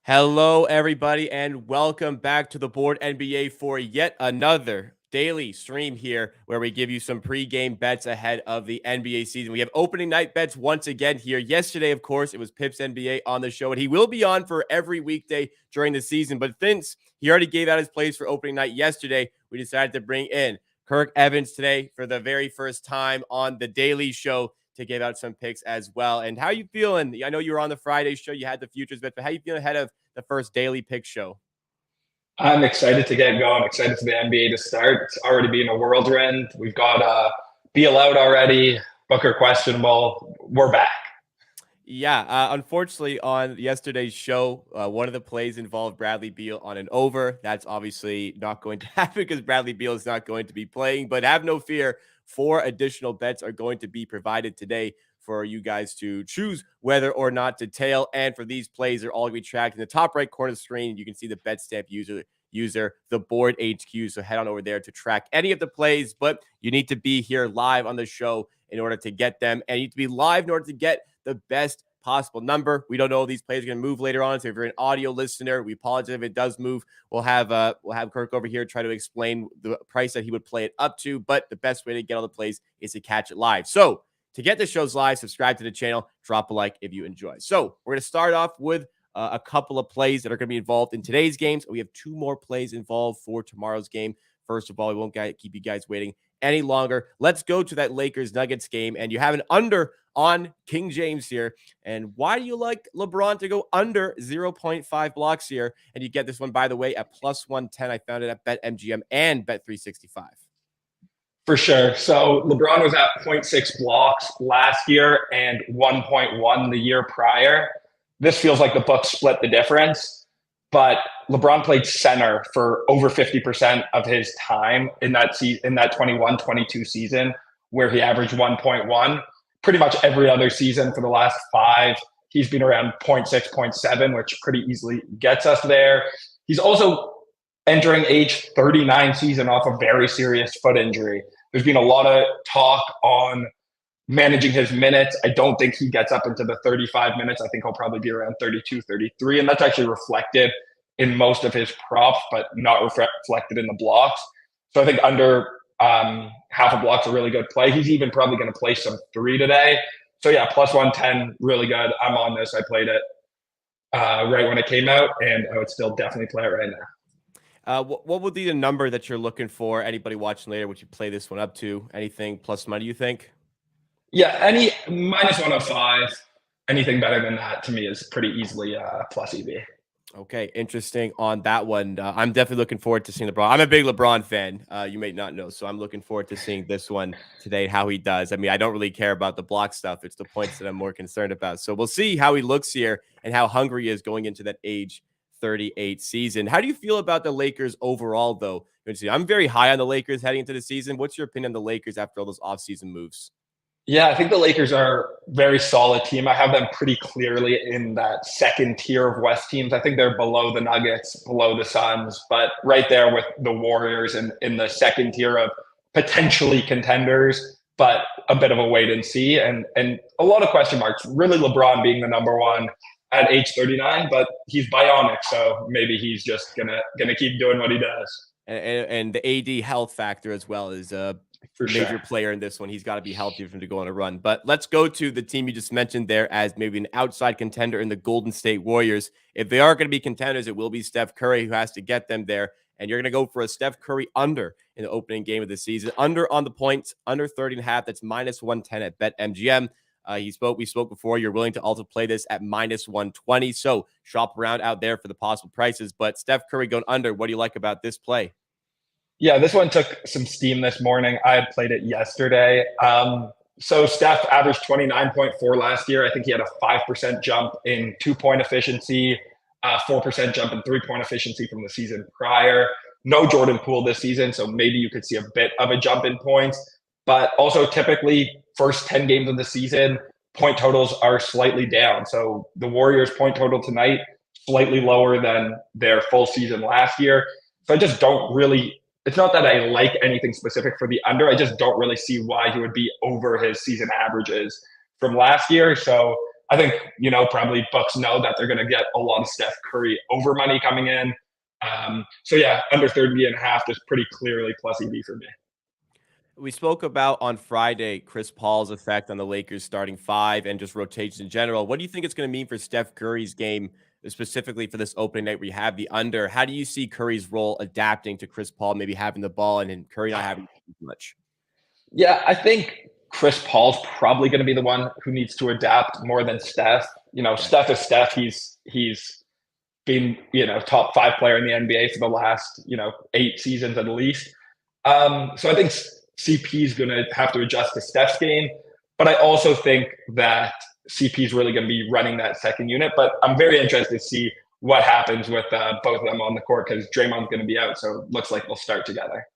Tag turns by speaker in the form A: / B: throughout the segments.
A: Hello, everybody, and welcome back to the Board NBA for yet another daily stream here where we give you some pregame bets ahead of the NBA season. We have opening night bets once again here. Yesterday, of course, it was Pips NBA on the show, and he will be on for every weekday during the season. But since he already gave out his plays for opening night yesterday, we decided to bring in Kirk Evans today for the very first time on the daily show to give out some picks as well. And how you feeling? I know you were on the Friday show, you had the futures bet, but how you feeling ahead of the first daily pick show?
B: I'm excited to get going. Excited for the NBA to start. It's already been a whirlwind. We've got Beal out already. Booker questionable. We're back.
A: Yeah, unfortunately, on yesterday's show, one of the plays involved Bradley Beal on an over. That's obviously not going to happen because Bradley Beal is not going to be playing. But have no fear, 4 additional bets are going to be provided today for you guys to choose whether or not to tail. And for these plays, they're all going to be tracked in the top right corner of the screen. You can see the bet stamp user, the board HQ. So head on over there to track any of the plays. But you need to be here live on the show in order to get them, and you need to be live in order to get the best possible number. We don't know if these plays are going to move later on. So if you're an audio listener, we apologize if it does move. We'll have Kirk over here try to explain the price that he would play it up to. But the best way to get all the plays is to catch it live. So to get the shows live, subscribe to the channel, drop a like if you enjoy. So we're going to start off with a couple of plays that are going to be involved in today's games. We have 2 more plays involved for tomorrow's game. First of all, we won't keep you guys waiting any longer. Let's go to that Lakers-Nuggets game, and you have an under on King James here. And why do you like LeBron to go under 0.5 blocks here? And you get this one, by the way, at plus 110. I found it at BetMGM and Bet365.
B: For sure. So LeBron was at 0.6 blocks last year and 1.1 the year prior. This feels like the Bucks split the difference. But LeBron played center for over 50% of his time in that 21-22 season, where he averaged 1.1. Pretty much every other season for the last 5, he's been around 0.6, 0.7, which pretty easily gets us there. He's also entering age 39 season off a very serious foot injury. There's been a lot of talk on managing his minutes. I don't think he gets up into the 35 minutes. I think he'll probably be around 32, 33. And that's actually reflected in most of his props, but not reflected in the blocks. So I think under half a block's a really good play. He's even probably going to play some 3 today. So yeah, plus 110, really good. I'm on this. I played it right when it came out, and I would still definitely play it right now.
A: What would be the number that you're looking for? Anybody watching later, would you play this one up to? Anything plus money, you think?
B: Yeah, any minus 105, anything better than that to me is pretty easily plus EV.
A: Okay, interesting on that one. I'm definitely looking forward to seeing LeBron. I'm a big LeBron fan. You may not know, so I'm looking forward to seeing this one today, how he does. I mean, I don't really care about the block stuff. It's the points that I'm more concerned about. So we'll see how he looks here and how hungry he is going into that age 38 season. How do you feel about the Lakers overall, though? I'm very high on the Lakers heading into the season. What's your opinion on the Lakers after all those offseason moves?
B: Yeah, I think the Lakers are a very solid team. I have them pretty clearly in that second tier of West teams. I think they're below the Nuggets, below the Suns, but right there with the Warriors and in the second tier of potentially contenders, but a bit of a wait and see. And a lot of question marks. Really LeBron being the number one at age 39, but he's bionic, so maybe he's just gonna keep doing what he does.
A: And the AD health factor as well is
B: For
A: major
B: sure.
A: player in this one. He's got to be healthy for him to go on a run. But let's go to the team you just mentioned there as maybe an outside contender in the Golden State Warriors. If they are going to be contenders, it will be Steph Curry who has to get them there. And you're going to go for a Steph Curry under in the opening game of the season. Under on the points, under 30.5. That's minus 110 at BetMGM. We spoke before. You're willing to also play this at minus 120. So shop around out there for the possible prices. But Steph Curry going under, what do you like about this play?
B: Yeah, this one took some steam this morning. I had played it yesterday. So Steph averaged 29.4 last year. I think he had a 5% jump in 2-point efficiency, 4% jump in 3-point efficiency from the season prior. No Jordan Poole this season, so maybe you could see a bit of a jump in points. But also typically first 10 games of the season, point totals are slightly down. So the Warriors' point total tonight, slightly lower than their full season last year. So I just don't really – it's not that I like anything specific for the under. I just don't really see why he would be over his season averages from last year. So I think, probably books know that they're going to get a lot of Steph Curry over money coming in. So yeah, under 30.5 is pretty clearly plus EV for me.
A: We spoke about on Friday Chris Paul's effect on the Lakers starting five and just rotations in general. What do you think it's going to mean for Steph Curry's game, specifically for this opening night where you have the under? How do you see Curry's role adapting to Chris Paul maybe having the ball and Curry not having much?
B: Yeah, I think Chris Paul's probably going to be the one who needs to adapt more than Steph. Steph is Steph. He's been, top 5 player in the NBA for the last, 8 seasons at least. So I think CP is going to have to adjust to Steph's game, but I also think that CP is really going to be running that second unit. But I'm very interested to see what happens with both of them on the court because Draymond's going to be out, so it looks like they'll start together.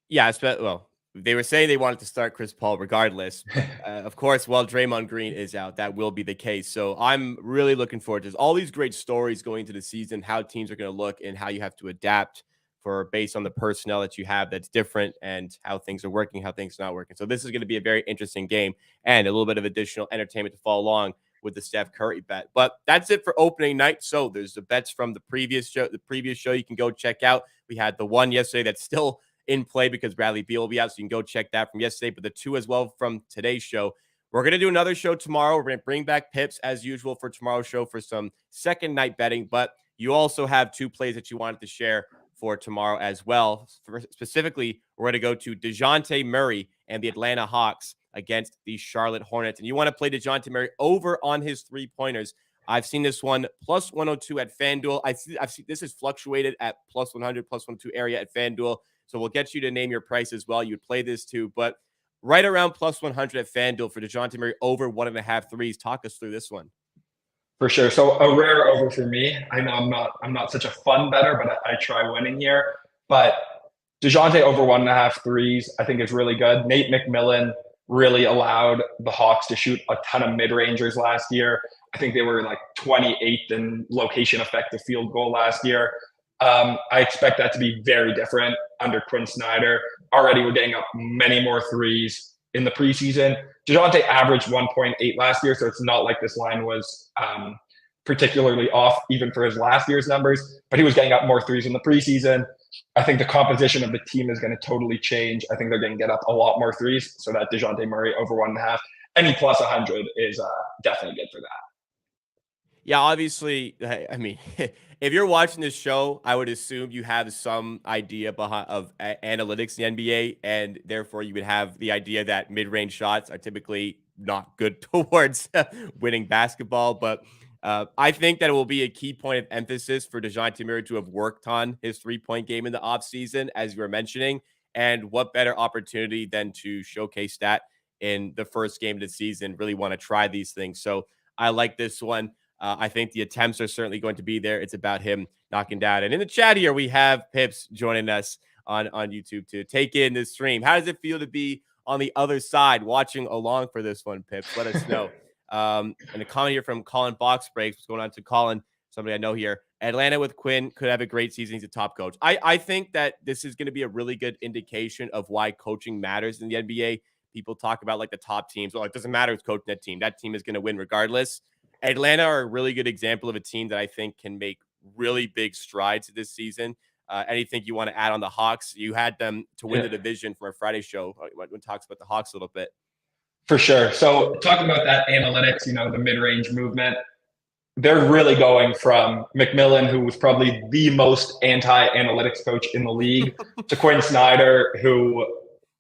A: Yeah, well, they were saying they wanted to start Chris Paul regardless. But, of course, while Draymond Green is out, that will be the case. So I'm really looking forward to this. All these great stories going into the season, how teams are going to look and how you have to adapt for based on the personnel that you have that's different and how things are working, how things are not working. So this is going to be a very interesting game and a little bit of additional entertainment to follow along with the Steph Curry bet. But that's it for opening night. So there's the bets from the previous show. The previous show you can go check out. We had the one yesterday that's still in play because Bradley Beal will be out. So you can go check that from yesterday, but the 2 as well from today's show. We're going to do another show tomorrow. We're going to bring back Pips as usual for tomorrow's show for some second night betting, but you also have 2 plays that you wanted to share for tomorrow as well. Specifically, we're going to go to DeJounte Murray and the Atlanta Hawks against the Charlotte Hornets. And you want to play DeJounte Murray over on his 3-pointers. I've seen this one plus 102 at FanDuel. I've seen this has fluctuated at plus 100, plus 102 area at FanDuel. So we'll get you to name your price as well. You'd play this too, but right around plus 100 at FanDuel for DeJounte Murray over 1.5 threes. Talk us through this one.
B: For sure. So a rare over for me. I know I'm not such a fun bettor, but I try winning here. But DeJounte over 1.5 threes, I think is really good. Nate McMillan really allowed the Hawks to shoot a ton of mid-rangers last year. I think they were like 28th in location effective field goal last year. I expect that to be very different under Quinn Snyder. Already we're getting up many more threes in the preseason. DeJounte averaged 1.8 last year, so it's not like this line was particularly off even for his last year's numbers, but he was getting up more threes in the preseason. I think the composition of the team is going to totally change. I think they're going to get up a lot more threes, so that DeJounte Murray over 1.5, any plus 100 is definitely good for that.
A: Yeah, obviously, I mean, if you're watching this show, I would assume you have some idea of analytics in the NBA, and therefore you would have the idea that mid-range shots are typically not good towards winning basketball. But I think that it will be a key point of emphasis for DeJounte Murray to have worked on his 3-point game in the offseason, as you were mentioning. And what better opportunity than to showcase that in the first game of the season? Really want to try these things. So I like this one. I think the attempts are certainly going to be there. It's about him knocking down. And in the chat here, we have Pips joining us on YouTube to take in this stream. How does it feel to be on the other side watching along for this one, Pips? Let us know. And a comment here from Colin Box Breaks. What's going on to Colin? Somebody I know here. Atlanta with Quinn could have a great season. He's a top coach. I think that this is going to be a really good indication of why coaching matters in the NBA. People talk about like the top teams. Well, it doesn't matter who's coaching that team. That team is going to win regardless. Atlanta are a really good example of a team that I think can make really big strides this season. Anything you want to add on the Hawks? You had them to win the division from our Friday show when talks about the Hawks a little bit.
B: For sure. So talking about that analytics, the mid-range movement, they're really going from McMillan, who was probably the most anti-analytics coach in the league, to Quinn Snyder, who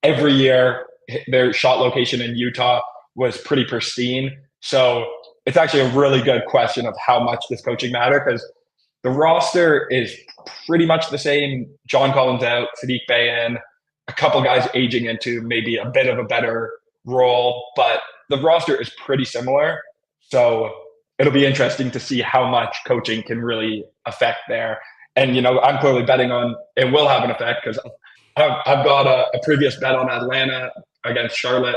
B: every year their shot location in Utah was pretty pristine. So it's actually a really good question of how much does coaching matter, because the roster is pretty much the same. John Collins out, Sadiq Bey in, a couple guys aging into maybe a bit of a better role, but the roster is pretty similar. So it'll be interesting to see how much coaching can really affect there. And, I'm clearly betting on it will have an effect because I've got a previous bet on Atlanta against Charlotte.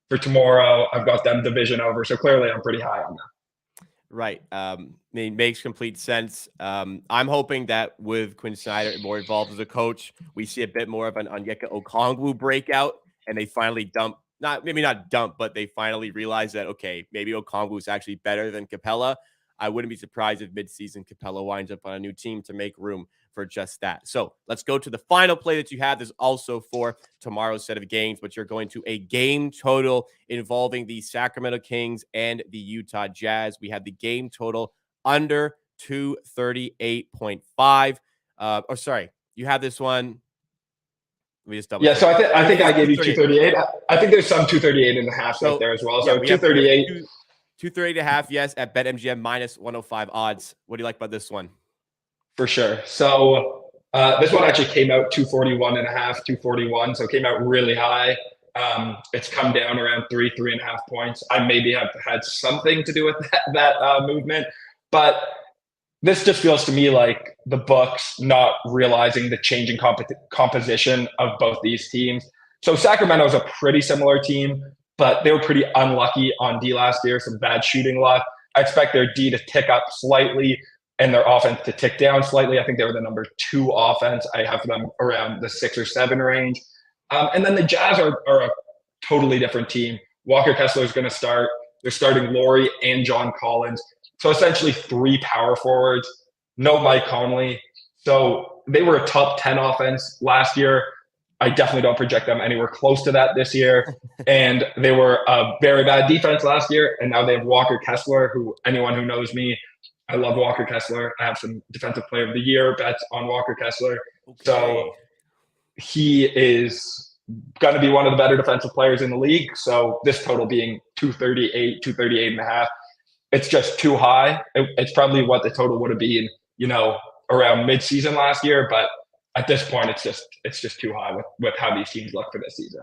B: For tomorrow, I've got them division over. So clearly I'm pretty high on them.
A: Right. Makes complete sense. I'm hoping that with Quinn Snyder more involved as a coach, we see a bit more of an Onyeka Okongwu breakout, and they finally dump maybe not dump, but they finally realized that, okay, maybe Okongwu is actually better than Capella. I wouldn't be surprised if midseason Capella winds up on a new team to make room for just that. So let's go to the final play that you have. This is also for tomorrow's set of games, but you're going to a game total involving the Sacramento Kings and the Utah Jazz. We have the game total under 238.5. Sorry, you have this one. Let me just double check.
B: So I think I gave you 238. I think there's some 238 and a half right there as well. So
A: we
B: 238.
A: 238 and a half, yes, at BetMGM minus 105 odds. What do you like about this one?
B: For sure. So this one actually came out 241 and a half, 241. So it came out really high. It's come down around 3.5 points. I maybe have had something to do with that movement, but this just feels to me like the books not realizing the changing composition of both these teams. So Sacramento is a pretty similar team, but they were pretty unlucky on D last year, some bad shooting luck. I expect their D to tick up slightly and their offense to tick down slightly. I think they were the number 2 offense. I have them around the 6 or 7 range. And then the Jazz are a totally different team. Walker Kessler is going to start. They're starting Laurie and John Collins. So essentially 3 power forwards, no Mike Conley. So they were a top 10 offense last year. I definitely don't project them anywhere close to that this year. And they were a very bad defense last year. And now they have Walker Kessler, who anyone who knows me, I love Walker Kessler. I have some defensive player of the year bets on Walker Kessler. Okay. So he is going to be one of the better defensive players in the league. So this total being 238 and a half, it's just too high. It's probably what the total would have been, around midseason last year. But at this point, it's just too high with how these teams look for this season.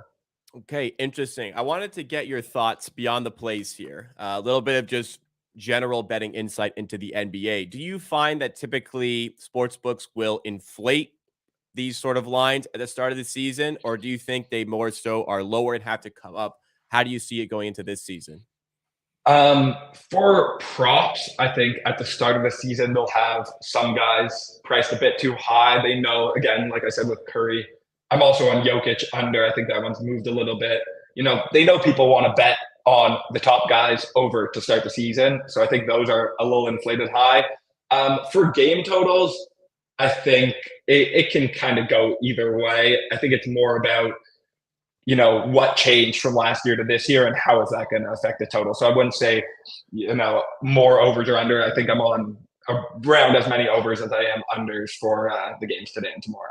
A: Okay, interesting. I wanted to get your thoughts beyond the plays here. A little bit of just general betting insight into the NBA. Do you find that typically sportsbooks will inflate these sort of lines at the start of the season, or do you think they more so are lower and have to come up? How do you see it going into this season?
B: For props, I think at the start of the season, they'll have some guys priced a bit too high. They know, again, like I said, with Curry, I'm also on Jokic under. I think that one's moved a little bit. They know people want to bet on the top guys over to start the season. So I think those are a little inflated high. For game totals, I think it can kind of go either way. I think it's more about, what changed from last year to this year and how is that going to affect the total. So I wouldn't say, more overs or under. I think I'm on around as many overs as I am unders for the games today and tomorrow.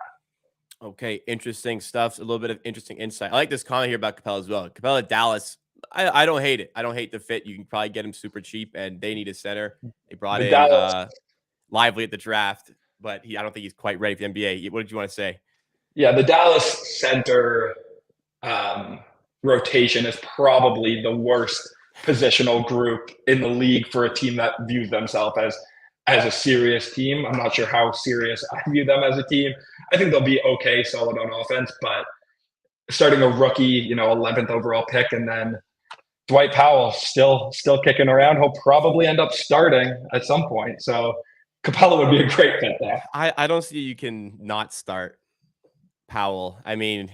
A: Okay, interesting stuff. A little bit of interesting insight. I like this comment here about Capella as well. Capella, Dallas. I don't hate it. I don't hate the fit. You can probably get him super cheap, and they need a center. They brought in Lively at the draft, but I don't think he's quite ready for the NBA. What did you want to say?
B: Yeah, the Dallas center rotation is probably the worst positional group in the league for a team that views themselves as a serious team. I'm not sure how serious I view them as a team. I think they'll be okay, solid on offense, but starting a rookie, 11th overall pick, and then Dwight Powell still kicking around. He'll probably end up starting at some point. So Capella would be a great fit there.
A: I don't see you can not start Powell. I mean,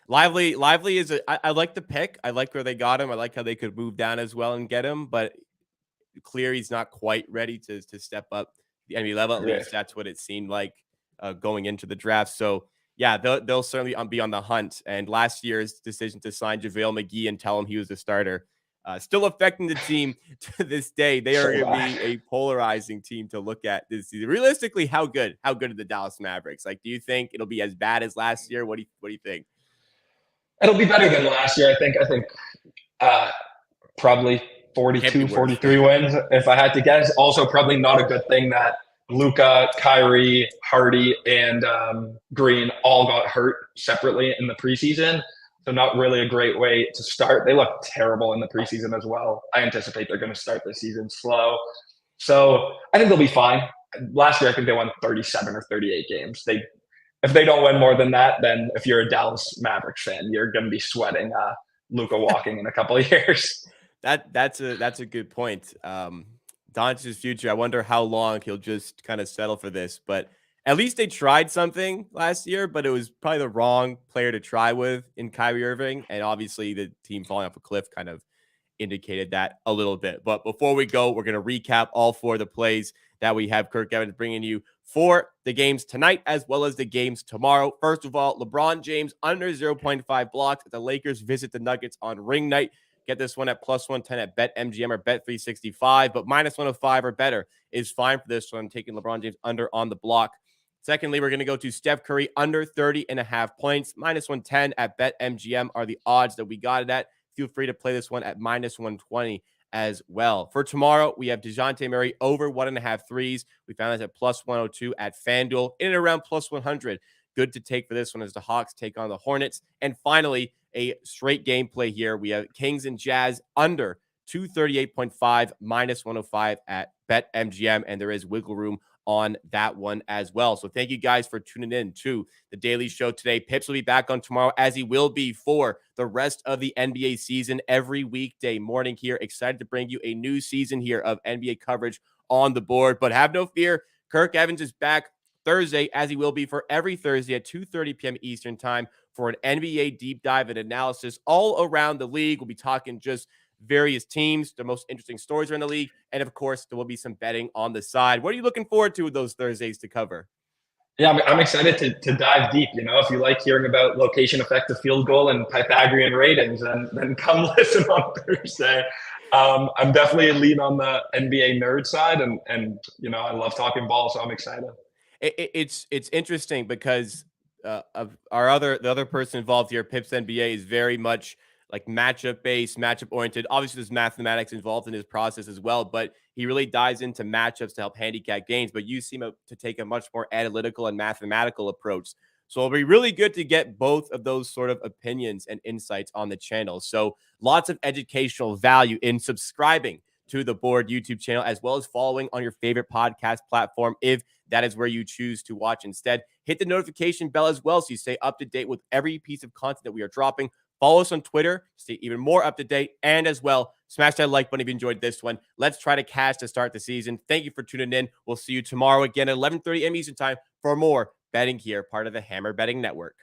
A: Lively is I like the pick. I like where they got him. I like how they could move down as well and get him, but clear he's not quite ready to step up the NBA level. At least that's what it seemed like going into the draft. So yeah, they'll certainly be on the hunt. And last year's decision to sign JaVale McGee and tell him he was a starter, still affecting the team to this day. They are going to be a polarizing team to look at this season. Realistically, how good are the Dallas Mavericks? Like, do you think it'll be as bad as last year? What do you think?
B: It'll be better than last year. I think probably 42, 43 wins, if I had to guess. Also, probably not a good thing that Luka, Kyrie, Hardy, and Green all got hurt separately in the preseason. So not really a great way to start. They look terrible in the preseason as well. I anticipate they're going to start the season slow. So I think they'll be fine. Last year, I think they won 37 or 38 games. If they don't win more than that, then if you're a Dallas Mavericks fan, you're going to be sweating Luka walking in a couple of years.
A: That's a good point. Doncic's future, I wonder how long he'll just kind of settle for this. But At least they tried something last year, but it was probably the wrong player to try with in Kyrie Irving. And obviously the team falling off a cliff kind of indicated that a little bit. But before we go, we're going to recap all four of the plays that we have Kirk Evans bringing you for the games tonight as well as the games tomorrow. First of all, LeBron James under 0.5 blocks as the Lakers visit the Nuggets on ring night. Get this one at plus 110 at BetMGM or Bet365, but minus 105 or better is fine for this one. I'm taking LeBron James under on the block. Secondly, we're going to go to Steph Curry under 30.5 points. Minus 110 at BetMGM are the odds that we got it at. Feel free to play this one at minus 120 as well. For tomorrow, we have DeJounte Murray over 1.5 threes. We found this at plus 102 at FanDuel, in and around plus 100. Good to take for this one as the Hawks take on the Hornets. And finally, a straight gameplay here. We have Kings and Jazz under 238.5, minus 105 at BetMGM, and there is wiggle room on that one as well. So thank you guys for tuning in to the Daily Show today. Pips will be back on tomorrow, as he will be for the rest of the NBA season every weekday morning here. Excited to bring you a new season here of NBA coverage on the board. But have no fear, Kirk Evans is back Thursday, as he will be for every Thursday at 2:30 p.m. Eastern time for an NBA deep dive and analysis all around the league. We'll be talking just various teams, the most interesting stories around the league, and of course, there will be some betting on the side. What are you looking forward to with those Thursdays to cover?
B: Yeah, I'm excited to dive deep. You know, if you like hearing about location effective field goal and Pythagorean ratings, then come listen on Thursday. I'm definitely a lean on the NBA nerd side, and you know, I love talking ball, so I'm excited.
A: It's interesting because of the other person involved here, PipsNBA, is very much like matchup based, matchup oriented. Obviously, there's mathematics involved in his process as well, but he really dives into matchups to help handicap games. But you seem to take a much more analytical and mathematical approach. So it'll be really good to get both of those sort of opinions and insights on the channel. So lots of educational value in subscribing to the Board YouTube channel, as well as following on your favorite podcast platform if that is where you choose to watch instead. Hit the notification bell as well so you stay up to date with every piece of content that we are dropping. Follow us on Twitter, stay even more up to date, and as well, smash that like button if you enjoyed this one. Let's try to cash to start the season. Thank you for tuning in. We'll see you tomorrow again at 11:30 a.m. Eastern time for more betting here, part of the Hammer Betting Network.